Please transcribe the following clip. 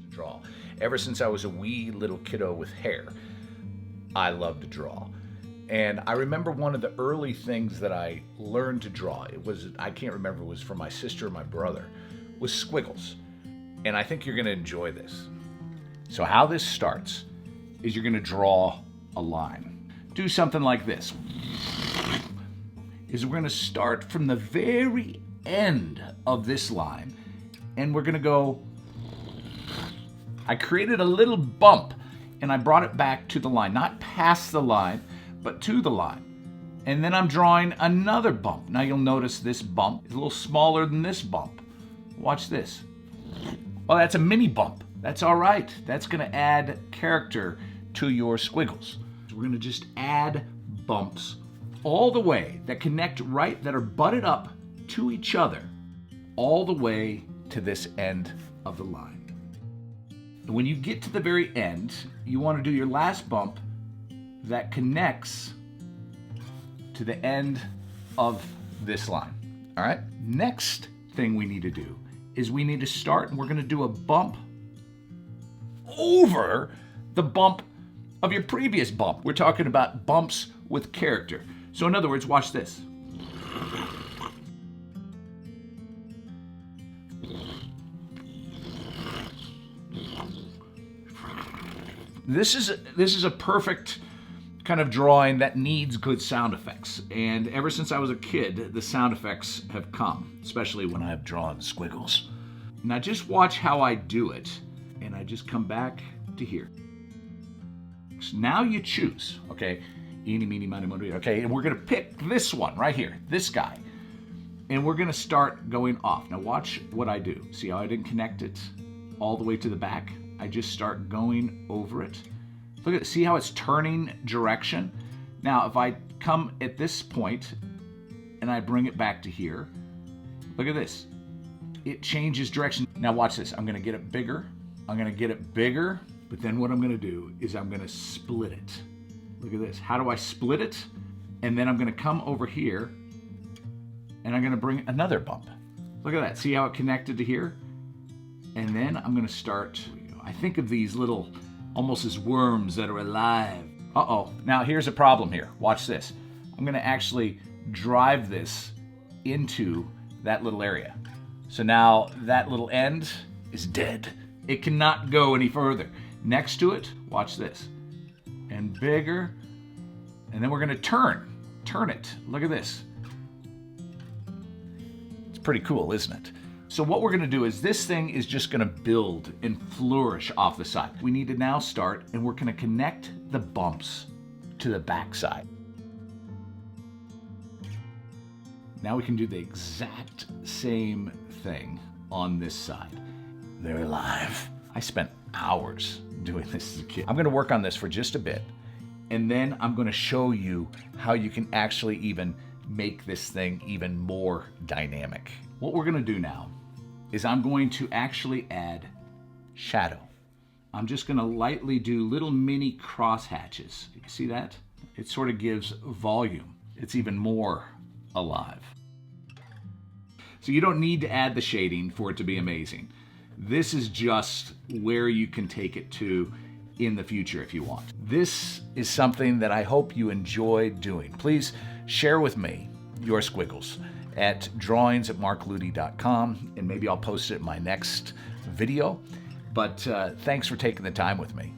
to draw. Ever since I was a wee little kiddo with hair, I love to draw. And I remember one of the early things that I learned to draw, I can't remember if it was from my sister or my brother, was squiggles. And I think you're gonna enjoy this. So how this starts is you're gonna draw a line. Do something like this. We're gonna start from the very end of this line, and we're gonna go, I created a little bump and I brought it back to the line, not past the line, but to the line. And then I'm drawing another bump. Now you'll notice this bump is a little smaller than this bump. Watch this. Well, that's a mini bump. That's all right. That's gonna add character to your squiggles. So we're gonna just add bumps all the way that connect right, that are butted up to each other, all the way to this end of the line. And when you get to the very end, you wanna do your last bump that connects to the end of this line, all right? Next thing we need to do is we need to start, and we're gonna do a bump over the bump of your previous bump. We're talking about bumps with character. So in other words, watch this. This is a perfect kind of drawing that needs good sound effects. And ever since I was a kid, the sound effects have come, especially when I've drawn squiggles. Now just watch how I do it, and I just come back to here. So now you choose, okay? Eeny, meeny, miny, moe, okay? And we're gonna pick this one right here, this guy. And we're gonna start going off. Now watch what I do. See how I didn't connect it all the way to the back? I just start going over it. Look at, see how it's turning direction? Now, if I come at this point and I bring it back to here, look at this. It changes direction. Now watch this. I'm gonna get it bigger. I'm gonna get it bigger, but then what I'm gonna do is I'm gonna split it. Look at this. How do I split it? And then I'm gonna come over here and I'm gonna bring another bump. Look at that. See how it connected to here? And then I'm gonna start, I think of these little, almost as worms that are alive. Uh-oh, now here's a problem here. Watch this. I'm gonna actually drive this into that little area. So now that little end is dead. It cannot go any further. Next to it, watch this. And bigger, and then we're gonna turn it. Look at this. It's pretty cool, isn't it? So what we're gonna do is this thing is just gonna build and flourish off the side. We need to now start, and we're gonna connect the bumps to the back side. Now we can do the exact same thing on this side. They're alive. I spent hours doing this as a kid. I'm gonna work on this for just a bit, and then I'm gonna show you how you can actually even make this thing even more dynamic. What we're gonna do now is I'm going to actually add shadow. I'm just gonna lightly do little mini cross hatches. You see that? It sort of gives volume. It's even more alive. So you don't need to add the shading for it to be amazing. This is just where you can take it to in the future if you want. This is something that I hope you enjoy doing. Please share with me your squiggles at drawings@markludy.com, and maybe I'll post it in my next video. But thanks for taking the time with me.